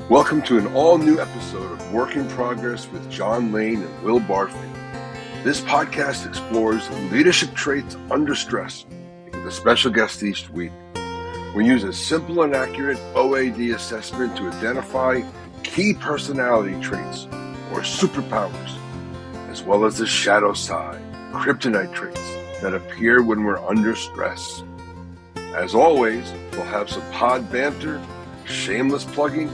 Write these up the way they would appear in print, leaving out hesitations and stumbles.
Welcome to an all-new episode of Work in Progress with John Lane and Will Barfield. This podcast explores leadership traits under stress with a special guest each week. We use a simple and accurate OAD assessment to identify key personality traits or superpowers, as well as the shadow side, kryptonite traits that appear when we're under stress. As always, we'll have some pod banter, shameless plugging,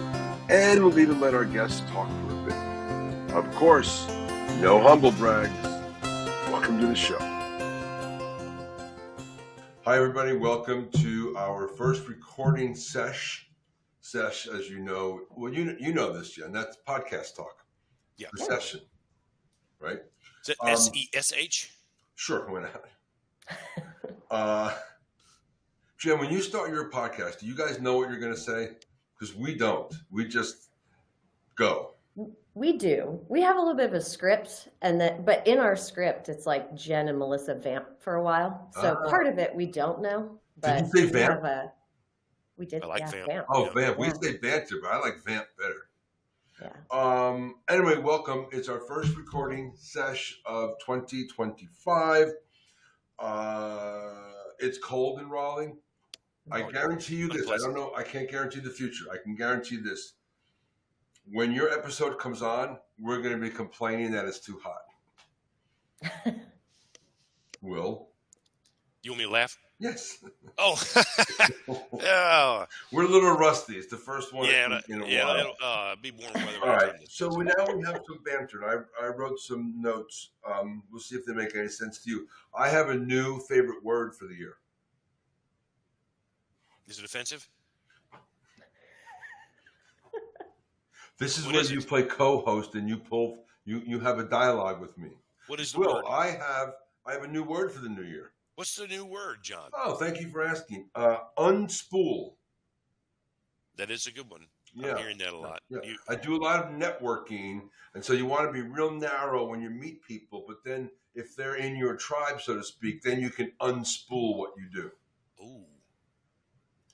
and we'll even let our guests talk for a bit. Of course, no humble brags. Welcome to the show. Hi, everybody. Welcome to our first recording sesh, as you know. Well, you know this, Jen. That's podcast talk. Yeah. The session, right? Is it S-E-S-H? Sure, why not? Jen, when you start your podcast, do you guys know what you're going to say? Because we don't. We just go. We do. We have a little bit of a script, but in our script, it's like Jen and Melissa vamp for a while. So part of it we don't know. But did you say vamp? We did. I like vamp. Oh, vamp. We say banter, but I like vamp better. Yeah. Anyway, welcome. It's our first recording sesh of 2025. It's cold in Raleigh. I guarantee you this. I don't know. I can't guarantee the future. I can guarantee this. When your episode comes on, we're going to be complaining that it's too hot. Will? You want me to laugh? Yes. Oh. Oh. We're a little rusty. It's the first one in a while. It'll be warm weather. All right. So now we have some banter. I wrote some notes. We'll see if they make any sense to you. I have a new favorite word for the year. Is it offensive? This is where you play co-host and you have a dialogue with me. What is the word? I have a new word for the new year. What's the new word, John? Oh, thank you for asking. Unspool. That is a good one. Yeah. I'm hearing that a lot. Yeah. I do a lot of networking, and so you want to be real narrow when you meet people, but then if they're in your tribe, so to speak, then you can unspool what you do. Ooh.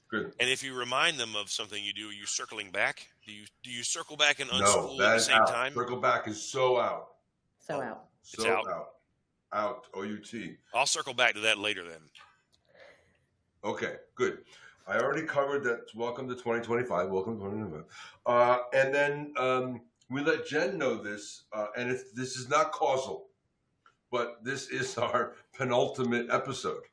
Good. And if you remind them of something you do, are you circling back? Do you circle back and unspool No, at the same out. time? Circle back is so out. So out. So out. Out. O-U-T. I'll circle back to that later then. Okay, good. I already covered that. Welcome to 2025. Welcome to 2025. And then we let Jen know this, and this is not causal, but this is our penultimate episode.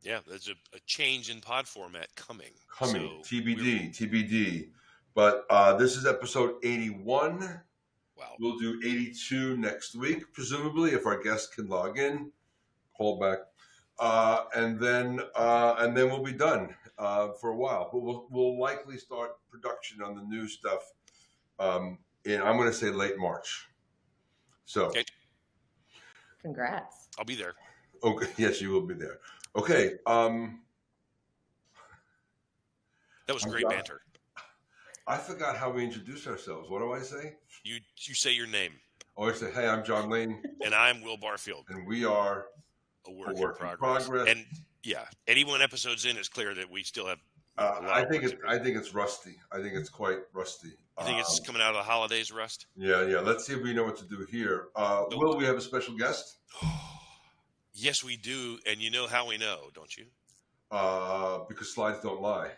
Yeah, there's a change in pod format coming. So TBD, TBD. TBD. But this is episode 81. Wow. We'll do 82 next week, presumably, if our guests can log in. Call back. And then we'll be done for a while. But we'll likely start production on the new stuff in, I'm going to say, late March. So. Okay. Congrats. I'll be there. Okay. Yes, you will be there. Okay. That was great banter. I forgot how we introduced ourselves. What do I say? You say your name. Oh, I say, hey, I'm John Lane. And I'm Will Barfield. And we are a work in progress. And yeah, 81 episodes in, it's clear that we still have. I think it's rusty. I think it's quite rusty. You think it's coming out of the holidays rust? Yeah. Let's see if we know what to do here. Will, we have a special guest? Yes, we do. And you know how we know, don't you? Because slides don't lie.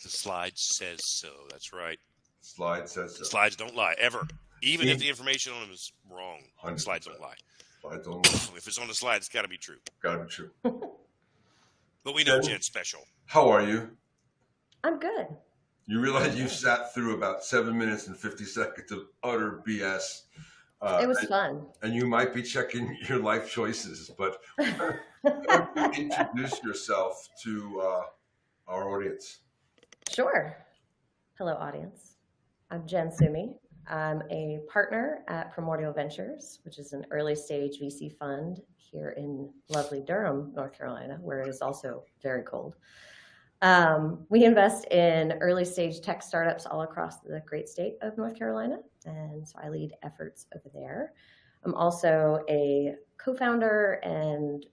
The slide says so. That's right. Slide says so. The slides don't lie, ever. Even if the information on them is wrong, 100%. Slides don't lie. Slides don't lie. If it's on the slide, it's got to be true. Got to be true. But we know Jen's special. How are you? I'm good. You realize you sat through about 7 minutes and 50 seconds of utter BS. It was fun. And you might be checking your life choices, but introduce yourself to our audience. Sure. Hello, audience. I'm Jenn Summe. I'm a partner at Primordial Ventures, which is an early stage VC fund here in lovely Durham, North Carolina, where it is also very cold. We invest in early stage tech startups all across the great state of North Carolina, and so I lead efforts over there. I'm also a co-founder and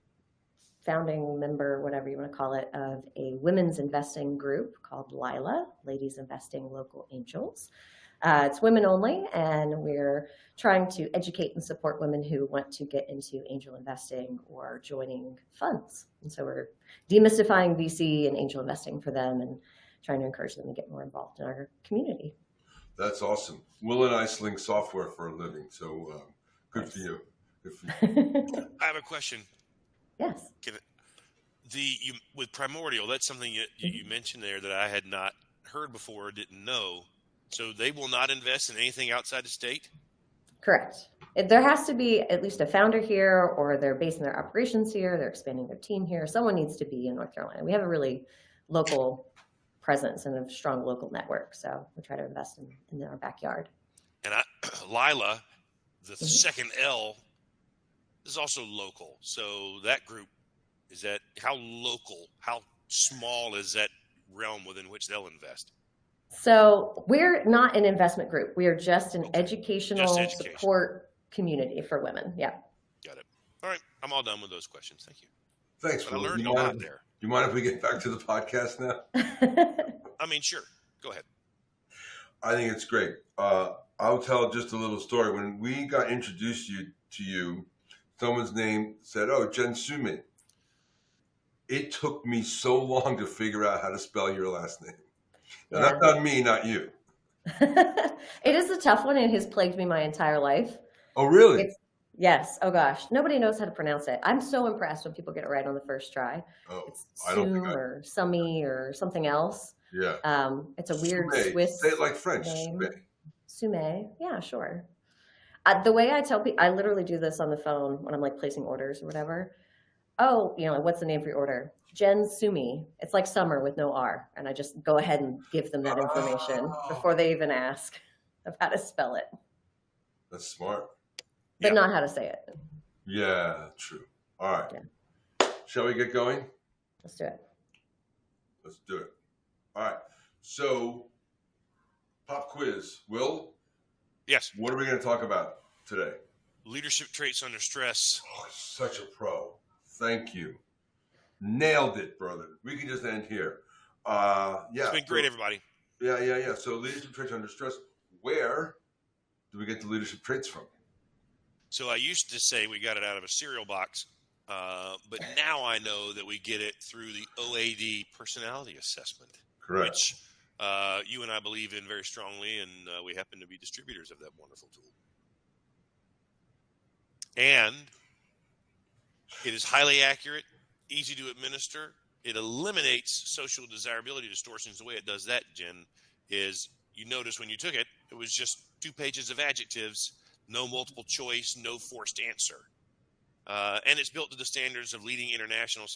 founding member, whatever you want to call it, of a women's investing group called LILA, Ladies Investing Local Angels. It's women only, and we're trying to educate and support women who want to get into angel investing or joining funds. And so we're demystifying VC and angel investing for them and trying to encourage them to get more involved in our community. That's awesome. Will and I sling software for a living, so good for you. Good for you. I have a question. Yes. With Primordial, that's something you mentioned there that I had not heard before, didn't know. So they will not invest in anything outside the state? Correct. There has to be at least a founder here, or they're basing their operations here, they're expanding their team here. Someone needs to be in North Carolina. We have a really local presence and a strong local network, so we try to invest in our backyard. And LILA, the second L, is also local. So that group, how small is that realm within which they'll invest? So we're not an investment group. We are just an educational support community for women. Yeah. Got it. All right. I'm all done with those questions. Thank you. Thanks, Will. I Will. learned a lot there. Do you mind if we get back to the podcast now? I mean, sure. Go ahead. I think it's great. I'll tell just a little story. When we got introduced to you, someone's name said, "Oh, Jenn Summe." It took me so long to figure out how to spell your last name. Now, Yeah. that's on me, not you. It is a tough one, and it has plagued me my entire life. Oh, really? Yes. Oh, gosh. Nobody knows how to pronounce it. I'm so impressed when people get it right on the first try. Oh, It's I don't Sume think or Summy or something else. Yeah. It's a weird Summe. Swiss Say it like French. name. Summe. Sume. Yeah, sure. The way I tell people, I literally do this on the phone when I'm like placing orders or whatever. Oh, what's the name for your order? Jenn Summe. It's like summer with no R. And I just go ahead and give them that information before they even ask of how to spell it. That's smart. But not how to say it. Yeah, true. All right. Yeah. Shall we get going? Let's do it. Let's do it. All right. So, pop quiz. Will? Yes. What are we going to talk about today? Leadership traits under stress. Oh, such a pro. Thank you. Nailed it, brother. We can just end here. Yeah. It's been great, everybody. Yeah. So leadership traits under stress. Where do we get the leadership traits from? So I used to say we got it out of a cereal box, but now I know that we get it through the OAD personality assessment. Correct. Which you and I believe in very strongly, and we happen to be distributors of that wonderful tool. And it is highly accurate, easy to administer. It eliminates social desirability distortions. The way it does that, Jen, is you notice when you took it, it was just 2 pages of adjectives, no multiple choice, no forced answer. And it's built to the standards of leading international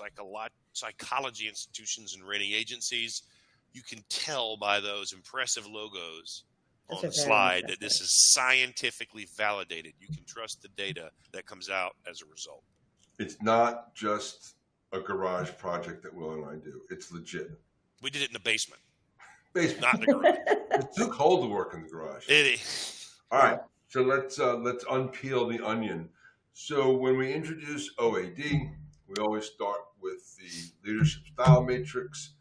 psychology institutions and rating agencies. You can tell by those impressive logos on the slide that this is scientifically validated. You can trust the data that comes out as a result. It's not just a garage project that Will and I do. It's legit. We did it in the basement. Not in the garage. It's too cold to work in the garage. It is. All right. So let's unpeel the onion. So when we introduce OAD, we always start with the leadership style matrix.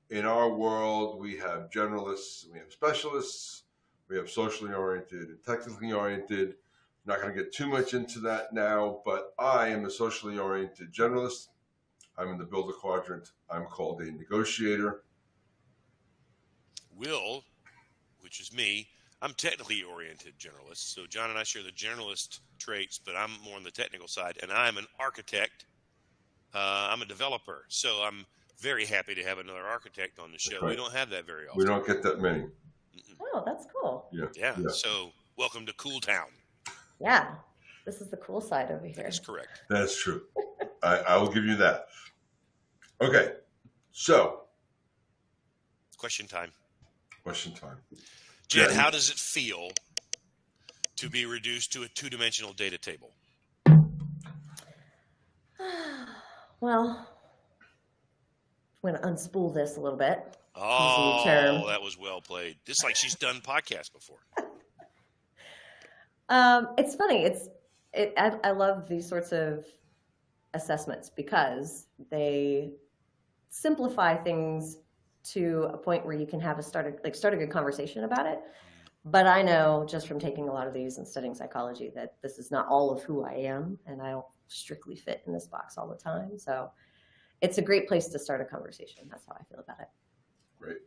In our world, we have generalists, we have specialists, we have socially oriented and technically oriented. I'm not going to get too much into that now, but I am a socially oriented generalist. I'm in the builder quadrant. I'm called a negotiator. Will, which is me, I'm technically oriented generalist. So John and I share the generalist traits, but I'm more on the technical side. And I'm an architect. I'm a developer. So I'm very happy to have another architect on the show. Right. We don't have that very often. We don't get that many. Oh, that's cool. Yeah. So welcome to Cool Town. Yeah. This is the cool side over here. That's correct. That's true. I will give you that. Okay. So. Question time. Jen, how does it feel to be reduced to a 2-dimensional data table? Well, I'm going to unspool this a little bit. Oh, that was well played. Just like she's done podcasts before. It's funny. I love these sorts of assessments because they simplify things to a point where you can have start a good conversation about it. But I know just from taking a lot of these and studying psychology that this is not all of who I am, and I don't strictly fit in this box all the time. So it's a great place to start a conversation. That's how I feel about it. Great.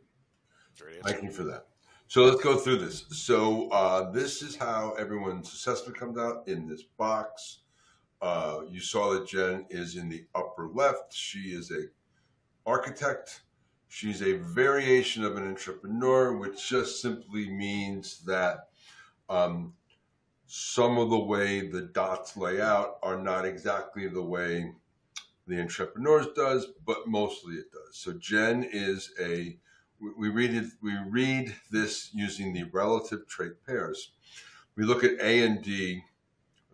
Thank you for that. So let's go through this. So this is how everyone's assessment comes out in this box. You saw that Jen is in the upper left. She is a architect. She's a variation of an entrepreneur, which just simply means that some of the way the dots lay out are not exactly the way the entrepreneurs does, but mostly it does. So Jen is we read this using the relative trait pairs. We look at A and D,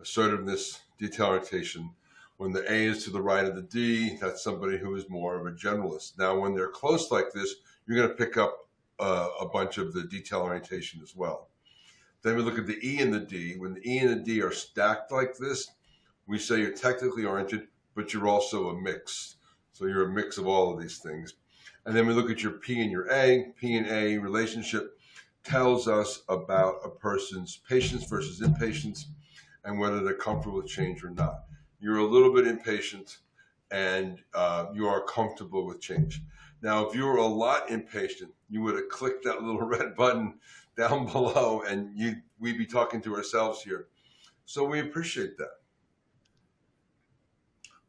assertiveness, detail orientation. When the A is to the right of the D, that's somebody who is more of a generalist. Now, when they're close like this, you're going to pick up a bunch of the detail orientation as well. Then we look at the E and the D. When the E and the D are stacked like this, we say you're technically oriented, but you're also a mix. So you're a mix of all of these things. And then we look at your P and your A. P and A relationship tells us about a person's patience versus impatience and whether they're comfortable with change or not. You're a little bit impatient and you are comfortable with change. Now, if you were a lot impatient, you would have clicked that little red button down below and we'd be talking to ourselves here. So we appreciate that.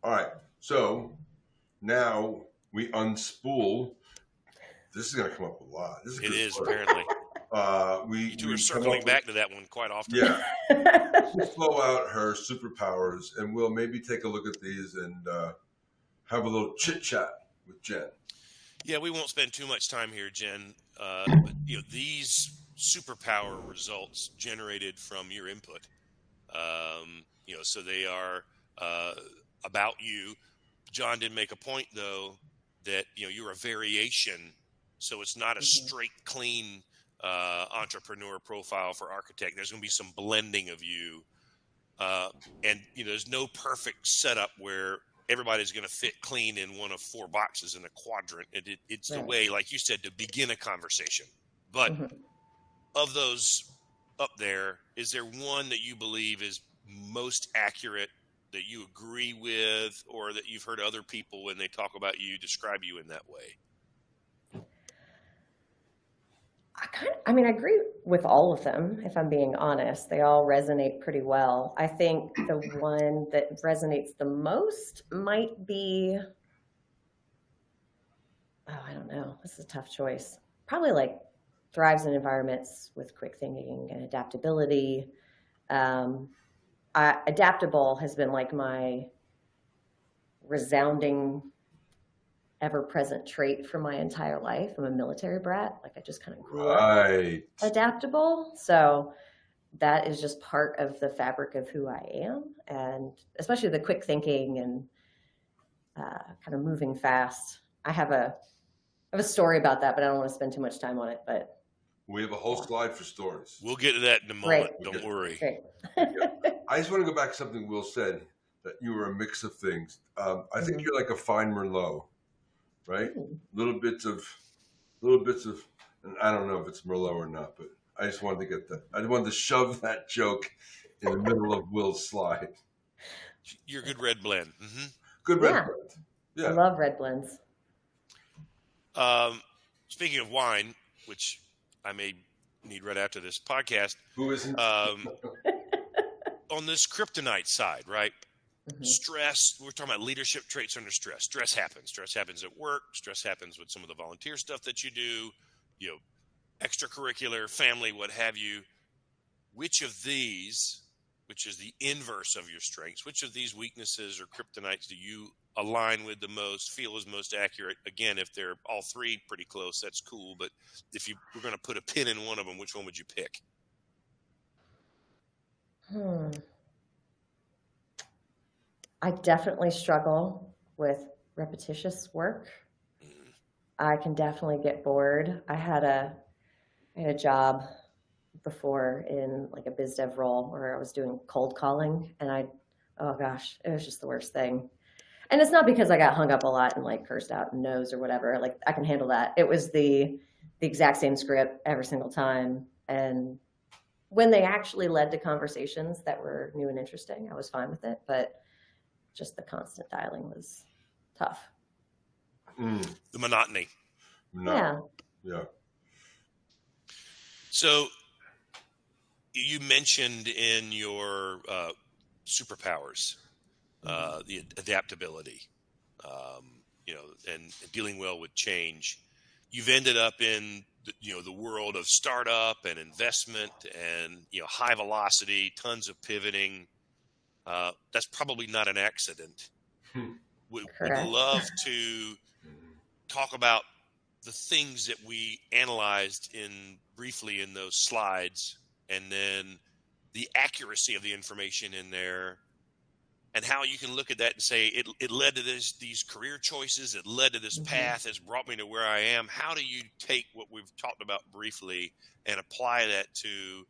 All right, so now we unspool. This is going to come up a lot. It is, apparently. You two are circling back to that one quite often. Yeah. We'll flow out her superpowers, and we'll maybe take a look at these and have a little chit-chat with Jen. Yeah, we won't spend too much time here, Jen. But, these superpower results generated from your input. So they are about you. John did make a point, though, that you're a variation, so it's not a straight, clean entrepreneur profile for architect. There's going to be some blending of you, and there's no perfect setup where everybody's going to fit clean in one of four boxes in a quadrant. It's the way, like you said, to begin a conversation. But of those up there, is there one that you believe is most accurate, that you agree with, or that you've heard other people when they talk about you describe you in that way? I agree with all of them, if I'm being honest. They all resonate pretty well. I think the one that resonates the most might be, I don't know. This is a tough choice. Probably like thrives in environments with quick thinking and adaptability. Adaptable has been like my resounding ever-present trait for my entire life. I'm a military brat. Like I just kind of grew up adaptable. So that is just part of the fabric of who I am. And especially the quick thinking and kind of moving fast. I have a story about that, but I don't want to spend too much time on it. But we have a whole slide for stories. We'll get to that in a moment. Don't worry. I just want to go back to something Will said, that you were a mix of things. I think you're like a fine Merlot. Right? Little bits of, and I don't know if it's Merlot or not, but I just wanted to get that. I wanted to shove that joke in the middle of Will's slide. You're a good red blend. Mm-hmm. Good red blend. Yeah. I love red blends. Speaking of wine, which I may need right after this podcast. Who isn't? On this kryptonite side, right? Stress, we're talking about leadership traits under stress. Stress happens. Stress happens at work. Stress happens with some of the volunteer stuff that you do, extracurricular, family, what have you. Which of these, which is the inverse of your strengths, which of these weaknesses or kryptonites do you align with the most, feel is most accurate? Again, if they're all three pretty close, that's cool. But if you were going to put a pin in one of them, which one would you pick? I definitely struggle with repetitious work. I can definitely get bored. I had a job before in like a biz dev role where I was doing cold calling, and it was just the worst thing. And it's not because I got hung up a lot and like cursed out and no's or whatever. Like I can handle that. It was the exact same script every single time. And when they actually led to conversations that were new and interesting, I was fine with it. But just the constant dialing was tough. The monotony. Yeah. Yeah. So you mentioned in your superpowers, the adaptability, and dealing well with change. You've ended up in the world of startup and investment and high velocity, tons of pivoting. That's probably not an accident. Would love to talk about the things that we analyzed briefly in those slides, and then the accuracy of the information in there, and how you can look at that and say it led to these career choices, it led to this path, it's brought me to where I am. How do you take what we've talked about briefly and apply that to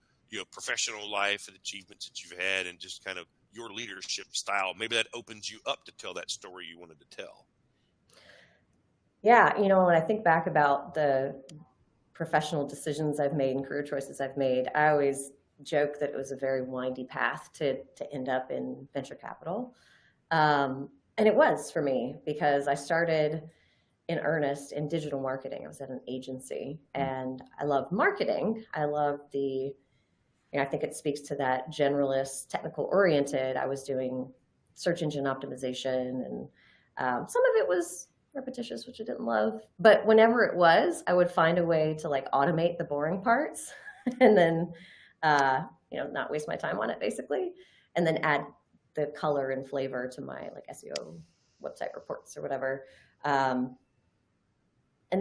professional life and achievements that you've had, and just kind of your leadership style? Maybe that opens you up to tell that story you wanted to tell. Yeah, when I think back about the professional decisions I've made and career choices I've made, I always joke that it was a very windy path to end up in venture capital. And it was for me, because I started in earnest in digital marketing. I was at an agency, and I love marketing. I love I think it speaks to that generalist, technical oriented. I was doing search engine optimization, and some of it was repetitious, which I didn't love. But whenever it was, I would find a way to like automate the boring parts and then, not waste my time on it basically. And then add the color and flavor to my like SEO website reports or whatever. And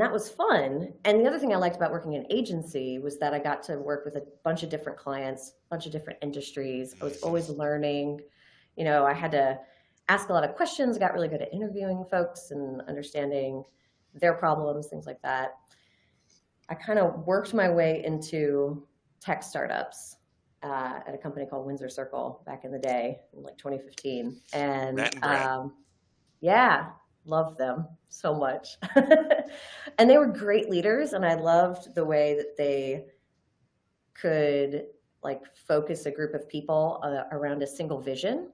that was fun. And the other thing I liked about working in agency was that I got to work with a bunch of different clients, a bunch of different industries. I was always learning. I had to ask a lot of questions, got really good at interviewing folks and understanding their problems, things like that. I kind of worked my way into tech startups at a company called Windsor Circle back in the day, in like 2015. And yeah, loved them so much. And they were great leaders, and I loved the way that they could like focus a group of people around a single vision,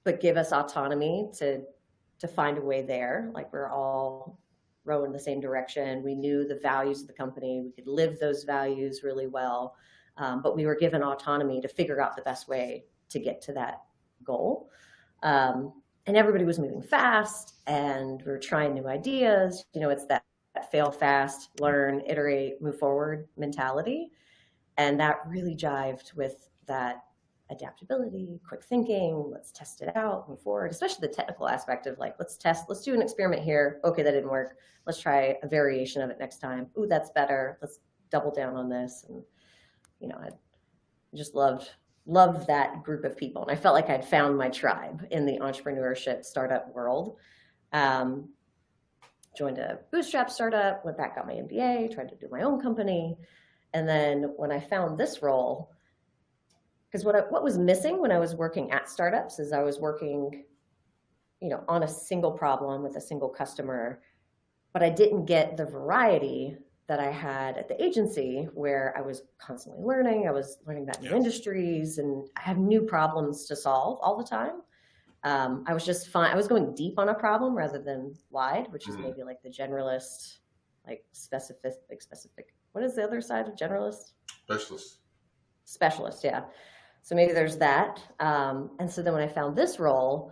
but give us autonomy to find a way there. Like we're all rowing the same direction. We knew the values of the company. We could live those values really well. But we were given autonomy to figure out the best way to get to that goal. And everybody was moving fast, and we were trying new ideas. It's that fail fast, learn, iterate, move forward mentality. And that really jived with that adaptability, quick thinking, let's test it out, move forward, especially the technical aspect of like, let's do an experiment here. Okay, that didn't work. Let's try a variation of it next time. Ooh, that's better. Let's double down on this. And, I just loved that group of people. And I felt like I'd found my tribe in the entrepreneurship startup world. Joined a bootstrap startup, went back, got my MBA, tried to do my own company. And then when I found this role, because what was missing when I was working at startups is I was working, on a single problem with a single customer, but I didn't get the variety that I had at the agency, where I was constantly learning. I was learning about new industries, and I have new problems to solve all the time. I was just fine. I was going deep on a problem rather than wide, which is maybe like the generalist, like specific. What is the other side of generalist? Specialist, yeah. So maybe there's that. And so then when I found this role,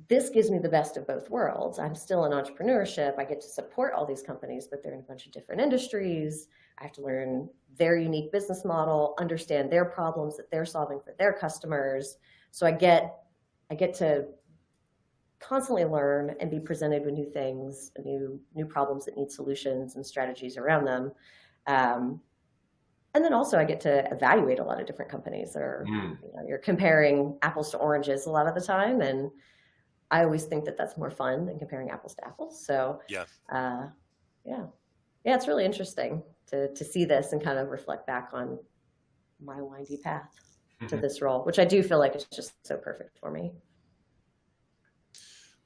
this gives me the best of both worlds. I'm still in entrepreneurship. I get to support all these companies, but they're in a bunch of different industries. I have to learn their unique business model, understand their problems that they're solving for their customers. So I get to constantly learn and be presented with new things, new problems that need solutions and strategies around them. And then also I get to evaluate a lot of different companies that are, you're comparing apples to oranges a lot of the time. And I always think that that's more fun than comparing apples to apples. So it's really interesting to see this and kind of reflect back on my windy path to this role, which I do feel like is just so perfect for me.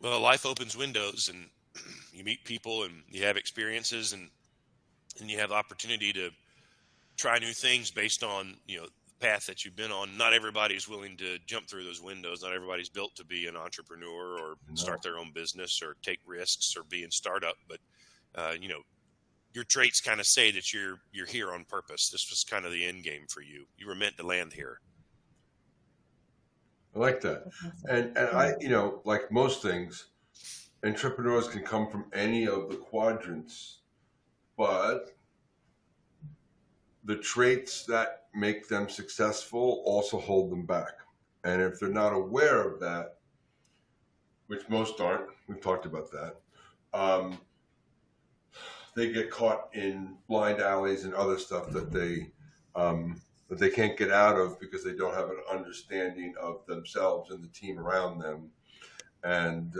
Well, life opens windows, and you meet people, and you have experiences, and you have the opportunity to try new things based on, the path that you've been on. Not everybody's willing to jump through those windows. Not everybody's built to be an entrepreneur or start their own business or take risks or be in startup. But, your traits kind of say that you're here on purpose. This was kind of the end game for you. You were meant to land here. I like that. And I, like most things, entrepreneurs can come from any of the quadrants, but the traits that make them successful also hold them back. And if they're not aware of that, which most aren't, we've talked about that, they get caught in blind alleys and other stuff that they can't get out of because they don't have an understanding of themselves and the team around them. And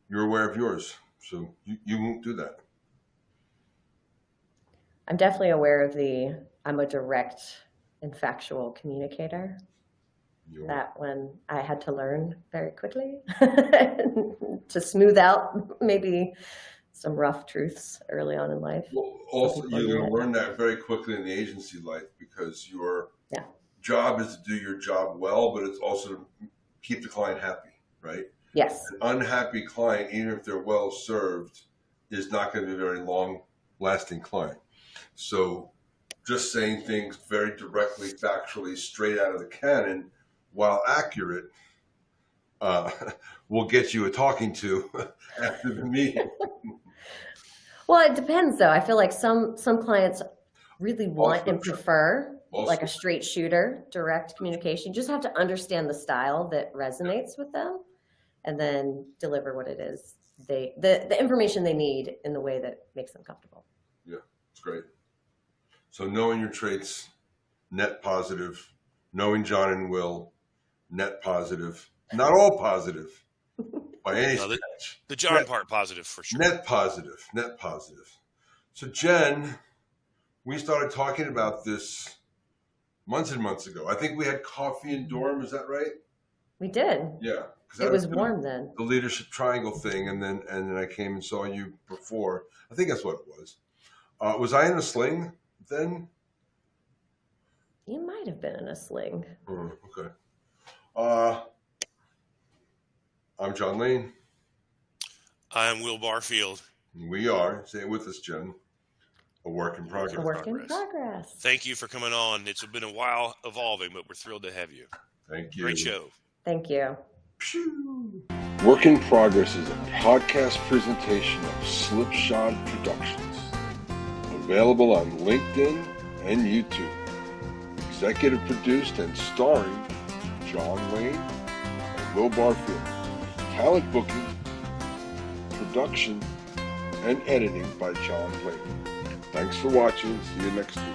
you're aware of yours, so you won't do that. I'm definitely aware of I'm a direct and factual communicator. That one I had to learn very quickly to smooth out maybe some rough truths early on in life. Well, also, you learn that very quickly in the agency life because your job is to do your job well, but it's also to keep the client happy, right? Yes. An unhappy client, even if they're well served, is not going to be a very long-lasting client. So just saying things very directly, factually, straight out of the cannon, while accurate, will get you a talking to after the meeting. Well, it depends, though. I feel like some clients really want and prefer like a straight shooter, direct communication. You just have to understand the style that resonates with them and then deliver what it is, the information they need in the way that makes them comfortable. Yeah, it's great. So knowing your traits, net positive. Knowing John and Will, net positive. Not all positive by any stretch. The John part positive for sure. Net positive. So Jenn, we started talking about this months and months ago. I think we had coffee in Durham. Is that right? We did. Yeah. It was warm then. The leadership triangle thing, and then I came and saw you before. I think that's what it was. Was I in a sling then? You might have been in a sling. Okay. I'm John Lane. I'm Will Barfield. We are, say it with us, Jenn, a work in progress. A work in progress. Thank you for coming on. It's been a while evolving, but we're thrilled to have you. Thank you. Great show. Thank you. Work in Progress is a podcast presentation of Slipshod Productions. Available on LinkedIn and YouTube. Executive produced and starring John Lane and Will Barfield. Talent booking, production, and editing by John Lane. Thanks for watching. See you next week.